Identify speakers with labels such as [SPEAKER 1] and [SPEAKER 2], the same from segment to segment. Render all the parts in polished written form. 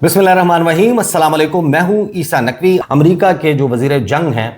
[SPEAKER 1] बिस्मिल्लाहिर्रहमानिर्रहीम, अस्सलाम वालेकुम। मैं हूं ईसा नकवी। अमेरिका के जो वज़ीर जंग हैं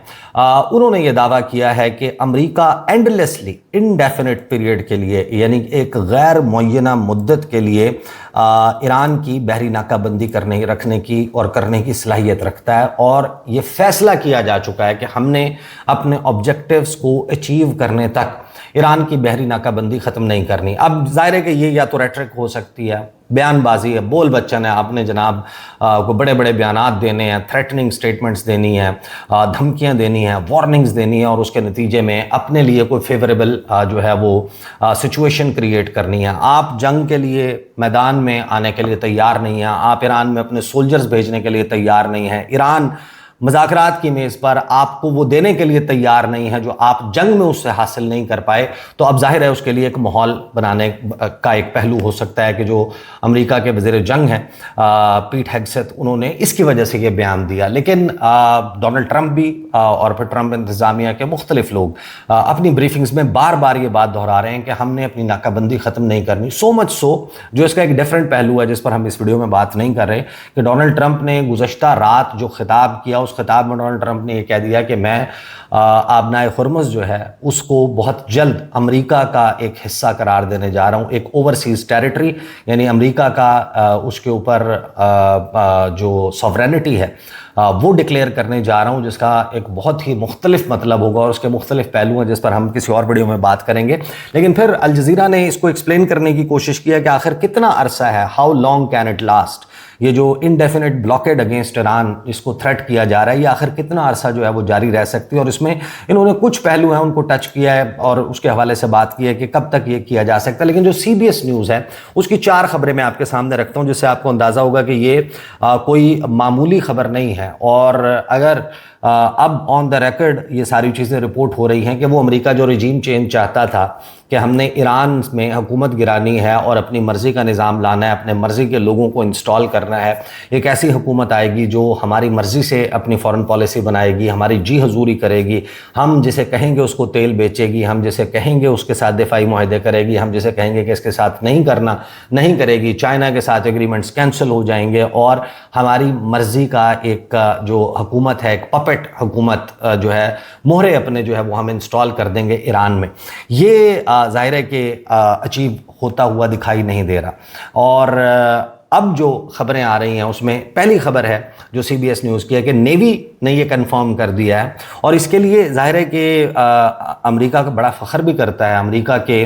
[SPEAKER 1] उन्होंने ये दावा किया है कि अमेरिका एंडलेसली इनडेफिनिट पीरियड के लिए, यानी एक गैर मुअय्यना मुद्दत के लिए ईरान की बहरी नाकाबंदी रखने की और करने की सलाहियत रखता है। और ये फैसला किया जा चुका है कि हमने अपने ऑब्जेक्टिव्स को अचीव करने तक ईरान की बहरी नाकाबंदी ख़त्म नहीं करनी। अब ज़ाहिर है कि ये या तो रेटरिक हो सकती है, बयानबाजी है, बोल बच्चन है, आपने जनाब को बड़े बड़े बयानात देने हैं, थ्रेटनिंग स्टेटमेंट्स देनी है, धमकियां देनी है, वार्निंग्स देनी है, और उसके नतीजे में अपने लिए कोई फेवरेबल जो है वो सिचुएशन क्रिएट करनी है। आप जंग के लिए मैदान में आने के लिए तैयार नहीं हैं, आप ईरान में अपने सोल्जर्स भेजने के लिए तैयार नहीं हैं, ईरान मुज़ाकरात की मेज़ पर आपको वो देने के लिए तैयार नहीं है जो आप जंग में उससे हासिल नहीं कर पाए, तो अब जाहिर है उसके लिए एक माहौल बनाने का एक पहलू हो सकता है कि जो अमेरिका के वज़ीर जंग हैं पीट हेगसेथ, उन्होंने इसकी वजह से ये बयान दिया। लेकिन डोनाल्ड ट्रंप भी और फिर ट्रंप इंतज़ामिया के मुख्तलिफ लोग अपनी ब्रीफिंग्स में बार बार ये बात दोहरा रहे हैं कि हमने अपनी नाकाबंदी ख़त्म नहीं करनी। सो मच सो, जो इसका एक डिफरेंट पहलू है जिस पर हम इस वीडियो में बात नहीं कर रहे, कि डोनाल्ड ट्रंप ने गुज़श्ता रात जो खिताब किया, खिताब में डोनाल्ड ट्रंप ने यह कह दिया कि मैं आबनाए हुर्मुज़ जो है उसको बहुत जल्द अमेरिका का एक हिस्सा करार देने जा रहा हूं, एक ओवरसीज टेरिटरी, यानी अमेरिका का उसके ऊपर जो सॉवरेनिटी है वो डिक्लेयर करने जा रहा हूं, जिसका एक बहुत ही मुख्तलिफ मतलब होगा और उसके मुख्तलिफ पहलू हैं जिस पर हम किसी और वीडियो में बात करेंगे। लेकिन फिर अल जज़ीरा ने इसको एक्सप्लेन करने की कोशिश किया कि आखिर कितना अरसा है, how long can it last, ये जो इनडेफिनिट ब्लॉकेड अगेंस्ट ईरान इसको थ्रेट किया जा रहा है, ये आखिर कितना अरसा जो है वो जारी रह सकती है। और इसमें इन्होंने कुछ पहलू हैं उनको टच किया है और उसके हवाले से बात की है कि कब तक ये किया जा सकता है। लेकिन जो CBS न्यूज़ है उसकी 4 खबरें मैं आपके सामने रखता हूं, जिससे आपको अंदाज़ा होगा कि ये कोई मामूली खबर नहीं है। और अगर अब ऑन द रिकॉर्ड ये सारी चीज़ें रिपोर्ट हो रही हैं कि वो अमेरिका जो रिजीम चेंज चाहता था कि हमने ईरान में हुकूमत गिरानी है और अपनी मर्ज़ी का निज़ाम लाना है, अपने मर्ज़ी के लोगों को इंस्टॉल करना है, एक ऐसी हुकूमत आएगी जो हमारी मर्ज़ी से अपनी फ़ॉरेन पॉलिसी बनाएगी, हमारी जी हजूरी करेगी, हम जिसे कहेंगे उसको तेल बेचेगी, हम जिसे कहेंगे उसके साथ दिफाई मुआहदे करेगी, हम जिसे कहेंगे कि इसके साथ नहीं करना नहीं करेगी, चाइना के साथ एग्रीमेंट्स कैंसिल हो जाएंगे और हमारी मर्ज़ी का एक जो हुकूमत है, एक पपेट हुकूमत जो है, मोहरे अपने जो है वो हम इंस्टॉल कर देंगे ईरान में। ये ज़ाहिर है कि अचीव होता हुआ दिखाई नहीं दे रहा। और अब जो खबरें आ रही हैं उसमें पहली खबर है जो CBS न्यूज़ की है कि नेवी ने ये कंफर्म कर दिया है, और इसके लिए ज़ाहिर है कि अमेरिका का बड़ा फ़ख्र भी करता है। अमेरिका के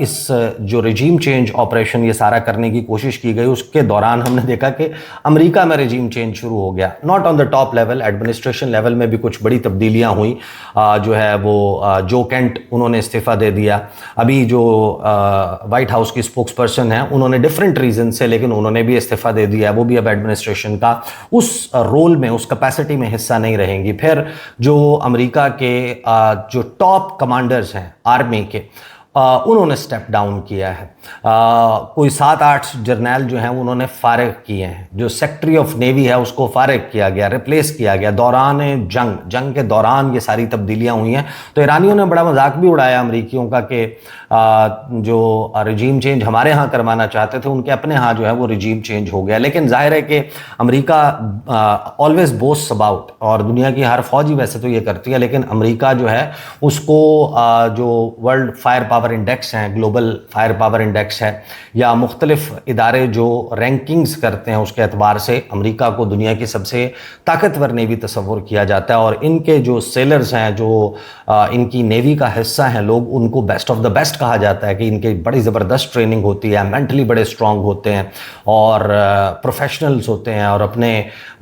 [SPEAKER 1] इस जो रिजीम चेंज ऑपरेशन ये सारा करने की कोशिश की गई, उसके दौरान हमने देखा कि अमेरिका में रिजीम चेंज शुरू हो गया। Not on the top level, administration level में भी कुछ बड़ी तब्दीलियाँ हुई। जो है वो जो केंट, उन्होंने इस्तीफ़ा दे दिया। अभी जो वाइट हाउस की स्पोक्स पर्सन है उन्होंने डिफरेंट रीज़न से, लेकिन उन्होंने भी इस्तीफ़ा दे दिया, वो भी अब एडमिनिस्ट्रेशन का उस रोल में, उस कैपेसिटी में हिस्सा नहीं रहेंगी। फिर जो अमेरिका के जो टॉप कमांडर्स हैं आर्मी के, उन्होंने स्टेप डाउन किया है। कोई 7-8 जर्नल जो हैं उन्होंने फारिग किए हैं। जो सेक्रेटरी ऑफ नेवी है उसको फारिग किया गया, रिप्लेस किया गया दौरान जंग के दौरान ये सारी तब्दीलियां हुई हैं। तो ईरानियों ने बड़ा मजाक भी उड़ाया अमेरिकियों का कि जो रिजीम चेंज हमारे यहाँ करवाना चाहते थे उनके अपने यहाँ जो है वो रिजीम चेंज हो गया। लेकिन जाहिर है कि अमेरिका ऑलवेज बोस्ट अबाउट, और दुनिया की हर फौज ही वैसे तो ये करती है, लेकिन अमेरिका जो है उसको जो वर्ल्ड फायर पावर इंडेक्स हैं, ग्लोबल फायर पावर इंडेक्स है, या मुख्तलिफ इदारे जो रैंकिंग्स करते हैं उसके एतबार से अमेरिका को दुनिया की सबसे ताकतवर नेवी तस्वुर किया जाता है। और इनके जो सेलर्स हैं, जो इनकी नेवी का हिस्सा हैं लोग, उनको बेस्ट ऑफ द बेस्ट कहा जाता है कि इनकी बड़ी ज़बरदस्त ट्रेनिंग होती है, मेंटली बड़े स्ट्रॉन्ग होते हैं और प्रोफेशनल्स होते हैं, और अपने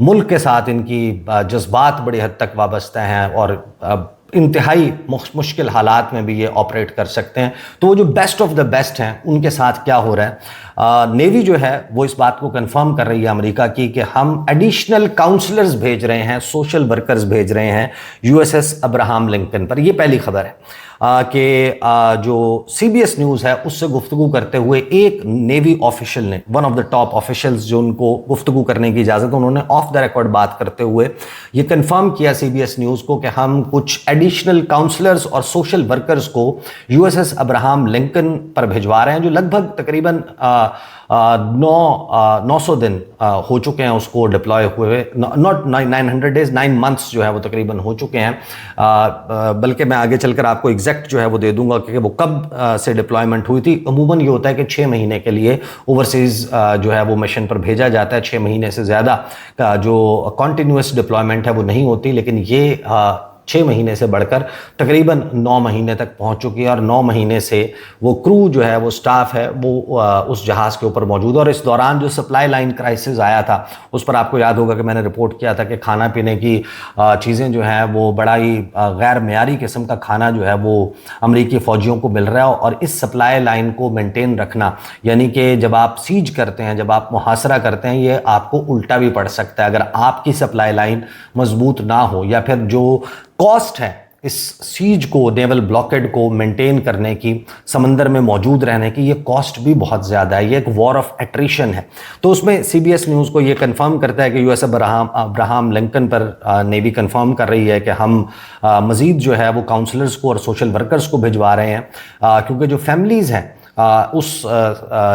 [SPEAKER 1] मुल्क के साथ इनकी जज्बात बड़ी हद तक वाबस्ता हैं और इंतहाई मुश्किल हालात में भी ये ऑपरेट कर सकते हैं। तो वो जो बेस्ट ऑफ द बेस्ट हैं उनके साथ क्या हो रहा है, नेवी जो है वो इस बात को कंफर्म कर रही है अमेरिका की कि हम एडिशनल काउंसलर्स भेज रहे हैं, सोशल वर्कर्स भेज रहे हैं USS अब्राहम लिंकन पर। ये पहली खबर है कि जो CBS न्यूज़ है उससे गुफ्तगू करते हुए एक नेवी ऑफिशियल ने, one of the top officials जो उनको गुफ्तगू करने की इजाज़त, उन्होंने ऑफ द रिकॉर्ड बात करते हुए ये कंफर्म किया CBS न्यूज़ को कि हम कुछ एडिशनल काउंसलर्स और सोशल वर्कर्स को USS अब्राहम लिंकन पर भिजवा रहे हैं, जो लगभग तकरीबन 900 दिन हो चुके हैं उसको डिप्लॉय हुए, नॉट 900 डेज, 9 मंथ्स जो है वो तकरीबन हो चुके हैं। बल्कि मैं आगे चलकर आपको एग्जैक्ट जो है वो दे दूंगा कि वो कब से डिप्लॉयमेंट हुई थी। अमूमन ये होता है कि 6 महीने के लिए ओवरसीज़ जो है वो मिशन पर भेजा जाता है। 6 महीने से ज़्यादा का जो कॉन्टीन्यूस डिप्लॉयमेंट है वो नहीं होती, लेकिन ये 6 महीने से बढ़कर तकरीबन 9 महीने तक पहुंच चुकी है। और 9 महीने से वो क्रू जो है, वो स्टाफ है, वो उस जहाज़ के ऊपर मौजूद है। और इस दौरान जो सप्लाई लाइन क्राइसिस आया था उस पर आपको याद होगा कि मैंने रिपोर्ट किया था कि खाना पीने की चीज़ें जो हैं वो बड़ा ही गैर मेयारी किस्म का खाना जो है वो अमरीकी फ़ौजियों को मिल रहा है। और इस सप्लाई लाइन को मेनटेन रखना, यानी कि जब आप सीज करते हैं, जब आप मुहासरा करते हैं, ये आपको उल्टा भी पड़ सकता है अगर आपकी सप्लाई लाइन मजबूत ना हो, या फिर जो कॉस्ट है इस सीज को, नेवल ब्लॉकेड को मेंटेन करने की, समंदर में मौजूद रहने की, ये कॉस्ट भी बहुत ज़्यादा है। ये एक वॉर ऑफ एट्रिशन है। तो उसमें CBS न्यूज़ को ये कंफर्म करता है कि यूएस अब्राहम लिंकन पर नेवी कंफर्म कर रही है कि हम मज़ीद जो है वो काउंसलर्स को और सोशल वर्कर्स को भिजवा रहे हैं, क्योंकि जो फैमिलीज़ हैं उस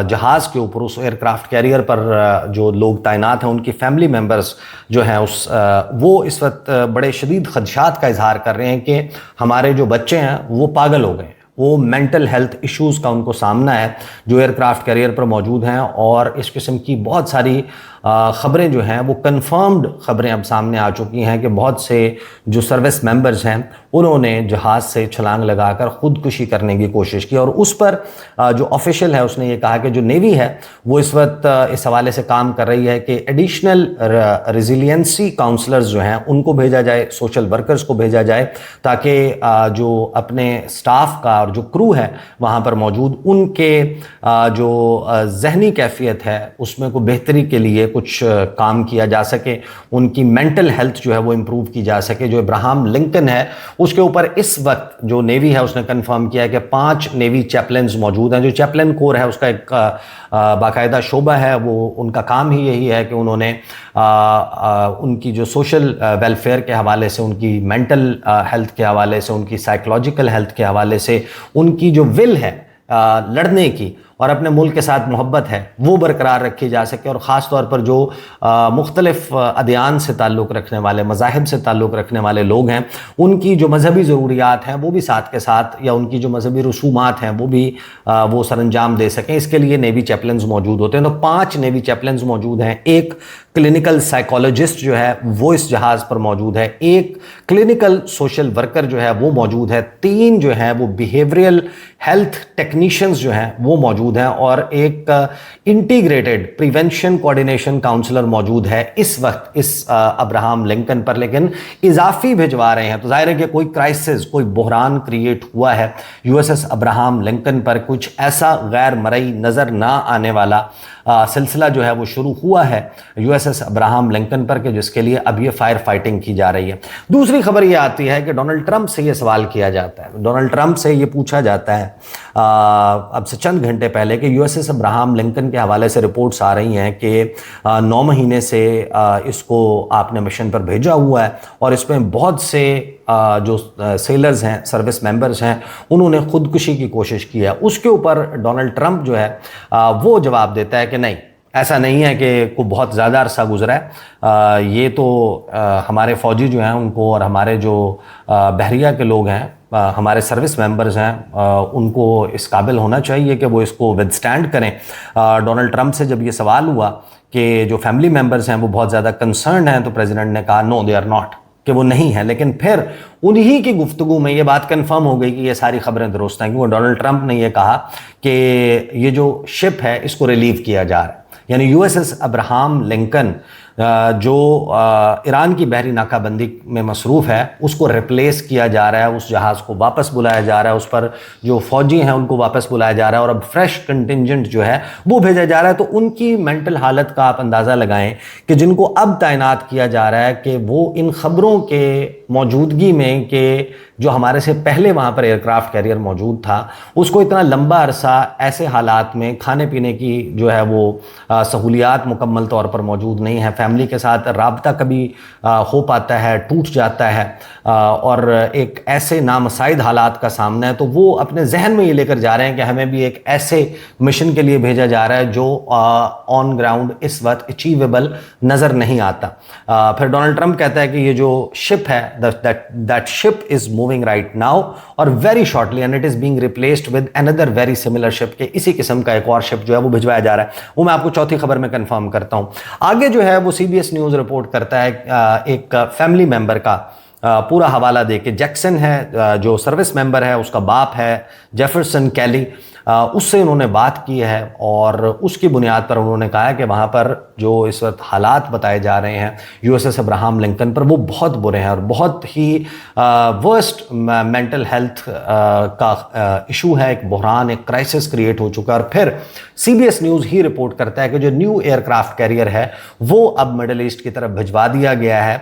[SPEAKER 1] जहाज़ के ऊपर, उस एयरक्राफ्ट कैरियर पर जो लोग तैनात हैं, उनकी फैमिली मेम्बर्स जो हैं वो इस वक्त बड़े शदीद खदशात का इजहार कर रहे हैं कि हमारे जो बच्चे हैं वो पागल हो गए, वो मेंटल हेल्थ इश्यूज़ का उनको सामना है जो एयरक्राफ्ट कैरियर पर मौजूद हैं। और इस किस्म की बहुत सारी ख़बरें जो हैं वो कंफर्म्ड ख़बरें अब सामने आ चुकी हैं कि बहुत से जो सर्विस मेंबर्स हैं उन्होंने जहाज़ से छलांग लगाकर ख़ुदकुशी करने की कोशिश की। और उस पर जो ऑफिशियल है उसने ये कहा कि जो नेवी है वो इस वक्त इस हवाले से काम कर रही है कि एडिशनल रेजिलियंसी काउंसलर्स जो हैं उनको भेजा जाए, सोशल वर्कर्स को भेजा जाए, ताकि जो अपने स्टाफ का और जो क्रू है वहाँ पर मौजूद, उनके जो जहनी कैफियत है उसमें को बेहतरी के लिए कुछ काम किया जा सके, उनकी मेंटल हेल्थ जो है वो इम्प्रूव की जा सके। जो अब्राहम लिंकन है उसके ऊपर इस वक्त जो नेवी है उसने कंफर्म किया है कि 5 नेवी चैपलन्स मौजूद हैं। जो चैपलन कोर है उसका एक बाकायदा शोबा है, वो उनका काम ही यही है कि उन्होंने उनकी जो सोशल वेलफेयर के हवाले से, उनकी मेंटल हेल्थ के हवाले से, उनकी साइकोलॉजिकल हेल्थ के हवाले से, उनकी जो विल है लड़ने की और अपने मुल्क के साथ मोहब्बत है वो बरकरार रखी जा सके। और ख़ास तौर पर जो मुख्तलिफ अदियान से ताल्लुक़ रखने वाले, मज़ाहिब से ताल्लुक़ रखने वाले लोग हैं, उनकी जो मजहबी ज़रूरियात हैं वो भी साथ के साथ, या उनकी जो मजहबी रसूमात हैं वो भी वो सरअंजाम दे सकें, इसके लिए नेवी चैपलन्स मौजूद होते हैं। तो 5 नेवी चैपलन्स मौजूद हैं। एक क्लिनिकल साइकोलॉजिस्ट जो है वो इस जहाज़ पर मौजूद है, एक क्लिनिकल सोशल वर्कर जो है वो मौजूद है, 3 जो है वो बिहेवियरल हेल्थ टेक्नीशियंस जो हैं वो मौजूद हैं, और एक इंटीग्रेटेड प्रिवेंशन कोऑर्डिनेशन काउंसलर मौजूद है इस वक्त इस अब्राहम लिंकन पर। लेकिन इजाफी भिजवा रहे हैं, तो जाहिर है कि कोई क्राइसिस, कोई बहरान क्रिएट हुआ है USS अब्राहम लिंकन पर। कुछ ऐसा गैर मरई नज़र ना आने वाला सिलसिला जो है वो शुरू हुआ है USS अब्राहम लिंकन पर, कि जिसके लिए अब ये फायर फाइटिंग की जा रही है। दूसरी खबर ये आती है कि डोनाल्ड ट्रंप से ये सवाल किया जाता है, डोनाल्ड ट्रंप से ये पूछा जाता है अब से चंद घंटे पहले कि USS अब्राहम लिंकन के हवाले से रिपोर्ट्स आ रही हैं कि 9 महीने से इसको आपने मिशन पर भेजा हुआ है, और इसमें बहुत से जो सेलर्स हैं, सर्विस मेंबर्स हैं, उन्होंने खुदकुशी की कोशिश की है। उसके ऊपर डोनाल्ड ट्रंप जो है वो जवाब देता है कि नहीं, ऐसा नहीं है कि कोई बहुत ज़्यादा अरसा गुजरा है। ये तो हमारे फ़ौजी जो हैं उनको, और हमारे जो बहरिया के लोग हैं, हमारे सर्विस मेंबर्स हैं, उनको इस काबिल होना चाहिए कि वो इसको विदस्टैंड करें। डोनाल्ड ट्रंप से जब ये सवाल हुआ कि जो फैमिली मेंबर्स हैं वो बहुत ज़्यादा कंसर्न हैं, तो प्रेसिडेंट ने कहा नो दे आर नॉट, कि वो नहीं है। लेकिन फिर उन्हीं की गुफ्तगू में ये बात कंफर्म हो गई कि ये सारी खबरें दुरुस्त हैं, क्योंकि डोनाल्ड ट्रंप ने ये कहा कि ये जो शिप है इसको रिलीव किया जा रहा है, यानी USS अब्राहम लिंकन जो ईरान की बहरी नाकाबंदी में मसरूफ़ है उसको रिप्लेस किया जा रहा है, उस जहाज़ को वापस बुलाया जा रहा है, उस पर जो फ़ौजी हैं उनको वापस बुलाया जा रहा है, और अब फ्रेश कंटिंजेंट जो है वो भेजा जा रहा है। तो उनकी मेंटल हालत का आप अंदाज़ा लगाएं कि जिनको अब तैनात किया जा रहा है कि वो इन ख़बरों के मौजूदगी में कि जो हमारे से पहले वहाँ पर एयरक्राफ्ट कैरियर मौजूद था उसको इतना लंबा अरसा ऐसे हालात में खाने पीने की जो है वो सहूलियात मुकम्मल तौर पर मौजूद नहीं है, फैमिली के साथ राब्ता कभी हो पाता है, टूट जाता है और एक ऐसे नामसाइद हालात का सामना है, तो वो अपने जहन में ये लेकर जा रहे हैं कि हमें भी एक ऐसे मिशन के लिए भेजा जा रहा है जो ऑन ग्राउंड इस वक्त अचीवेबल नज़र नहीं आता। फिर डोनाल्ड ट्रंप कहता है कि ये जो शिप है, that ship is moving right now और very shortly and it is being replaced with another very similar ship, के इसी किस्म का एक और शिप जो है वो भिजवाया जा रहा है। वो मैं आपको चौथी खबर में कंफर्म करता हूं। आगे जो है वो CBS न्यूज़ रिपोर्ट करता है एक फैमिली मेंबर का पूरा हवाला दे के। जैक्सन है जो सर्विस मेंबर है, उसका बाप है जेफरसन कैली, उससे उन्होंने बात की है और उसकी बुनियाद पर उन्होंने कहा है कि वहाँ पर जो इस वक्त हालात बताए जा रहे हैं USS अब्राहम लिंकन पर, वो बहुत बुरे हैं और बहुत ही वर्स्ट मेंटल हेल्थ का इशू है, एक बहरान, एक क्राइसिस क्रिएट हो चुका है। और फिर CBS न्यूज़ ही रिपोर्ट करता है कि जो न्यू एयरक्राफ्ट कैरियर है वो अब मिडल ईस्ट की तरफ भिजवा दिया गया है।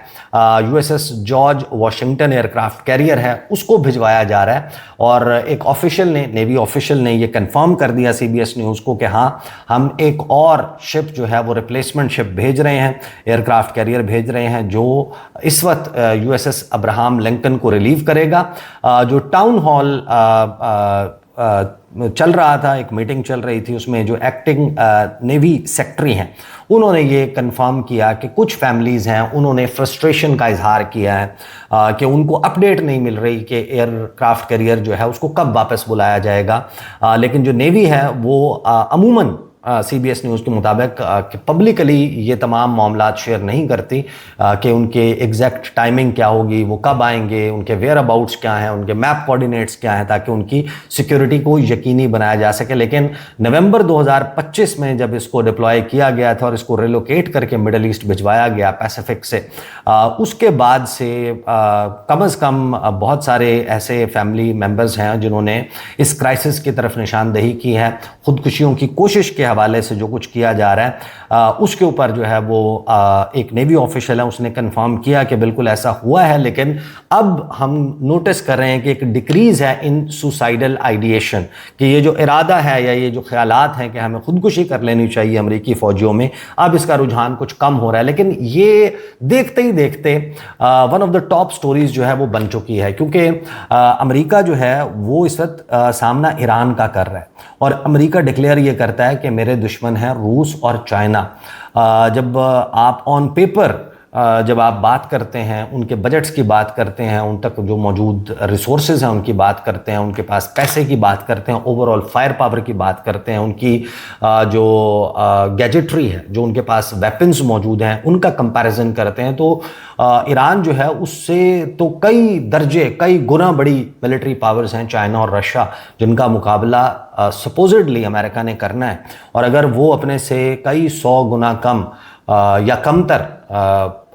[SPEAKER 1] USS George Washington aircraft carrier है, उसको भिजवाया जा रहा है और एक ऑफिशियल ने, नेवी ऑफिशियल ने ये कंफर्म कर दिया CBS न्यूज़ को कि हाँ, हम एक और शिप जो है वो रिप्लेसमेंट शिप भेज रहे हैं, एयरक्राफ्ट कैरियर भेज रहे हैं जो इस वक्त USS अब्राहम लिंकन को रिलीव करेगा। जो टाउन हॉल चल रहा था, एक मीटिंग चल रही थी, उसमें जो एक्टिंग नेवी सेक्रेटरी हैं उन्होंने ये कंफर्म किया कि कुछ फैमिलीज़ हैं, उन्होंने फ्रस्ट्रेशन का इजहार किया है कि उनको अपडेट नहीं मिल रही कि एयरक्राफ्ट कैरियर जो है उसको कब वापस बुलाया जाएगा। लेकिन जो नेवी है वो अमूमन CBS न्यूज़ के मुताबिक कि पब्लिकली ये तमाम मामलात शेयर नहीं करती कि उनके एग्जैक्ट टाइमिंग क्या होगी, वो कब आएंगे, उनके वेयर अबाउट्स क्या हैं, उनके मैप कोऑर्डिनेट्स क्या हैं, ताकि उनकी सिक्योरिटी को यकीनी बनाया जा सके। लेकिन नवंबर 2025 में जब इसको डिप्लॉय किया गया था और इसको रिलोकेट करके मिडल ईस्ट भिजवाया गया पैसिफिक से, उसके बाद से कम अज़ कम बहुत सारे ऐसे फैमिली मेम्बर्स हैं जिन्होंने इस क्राइसिस की तरफ निशानदेही की है। खुदकुशियों की कोशिश के हवाले से जो कुछ किया जा रहा है उसके ऊपर जो है वो एक नेवी ऑफिशियल है, उसने कंफर्म किया कि बिल्कुल ऐसा हुआ है। लेकिन अब हम नोटिस कर रहे हैं कि एक डिक्रीज है इन सुसाइडल आइडिएशन, कि ये जो इरादा है या ये जो ख्यालात हैं कि हमें खुदकुशी कर लेनी चाहिए अमेरिकी फौजियों में, अब इसका रुझान कुछ कम हो रहा है। लेकिन ये देखते ही देखते one of the top stories जो है वो बन चुकी है, क्योंकि अमेरिका जो है वो इस वक्त सामना ईरान का कर रहा है और अमेरिका डिक्लेयर ये करता है कि मेरे दुश्मन हैं रूस और चाइना। जब आप ऑन पेपर जब आप बात करते हैं, उनके बजट्स की बात करते हैं, उन तक जो मौजूद रिसोर्सेज हैं उनकी बात करते हैं, उनके पास पैसे की बात करते हैं, ओवरऑल फायर पावर की बात करते हैं, उनकी जो गैजेटरी है, जो उनके पास वेपन्स मौजूद हैं, उनका कंपैरिजन करते हैं, तो ईरान जो है उससे तो कई दर्जे, कई गुना बड़ी मिलिट्री पावर्स हैं चाइना और रशिया, जिनका मुकाबला सपोजिडली अमेरिका ने करना है। और अगर वो अपने से कई 100 गुना कम या कमतर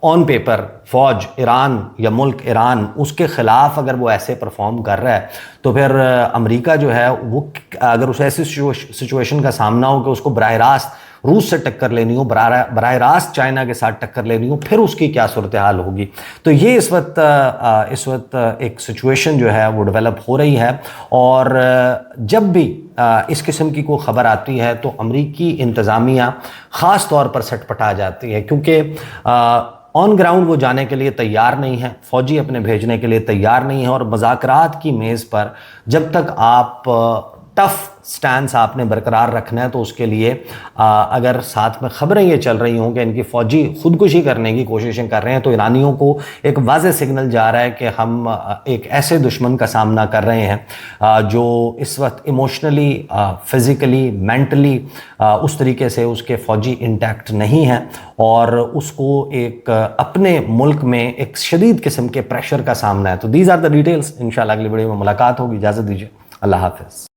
[SPEAKER 1] ऑन पेपर फौज ईरान या मुल्क ईरान उसके ख़िलाफ़ अगर वो ऐसे परफॉर्म कर रहा है, तो फिर अमेरिका जो है वो अगर उसे ऐसी सिचुएशन का सामना हो कि उसको बराह रास्त रूस से टक्कर लेनी हो, बराह रास्त चाइना के साथ टक्कर लेनी हो, फिर उसकी क्या सूरत हाल होगी। तो ये इस वक्त एक सिचुएशन जो है वो डेवलप हो रही है। और जब भी इस किस्म की कोई ख़बर आती है तो अमरीकी इंतज़ामिया ख़ास तौर पर सटपटा जाती है, क्योंकि ऑन ग्राउंड वो जाने के लिए तैयार नहीं है, फ़ौजी अपने भेजने के लिए तैयार नहीं है। और मुज़ाकरात की मेज़ पर जब तक आप टफ स्टैंड आपने बरकरार रखना है, तो उसके लिए अगर साथ में ख़बरें ये चल रही हों कि इनकी फ़ौजी खुदकुशी करने की कोशिशें कर रहे हैं, तो ईरानियों को एक वाज़ेह सिग्नल जा रहा है कि हम एक ऐसे दुश्मन का सामना कर रहे हैं जो इस वक्त इमोशनली, फ़िज़िकली, मेंटली उस तरीके से उसके फ़ौजी इंटैक्ट नहीं हैं और उसको एक अपने मुल्क में एक शदीद किस्म के प्रेशर का सामना है। तो दीज आर द डिटेल्स। इंशाल्लाह अगली वीडियो में मुलाकात होगी। इजाज़त दीजिए, अल्लाह हाफ़िज़।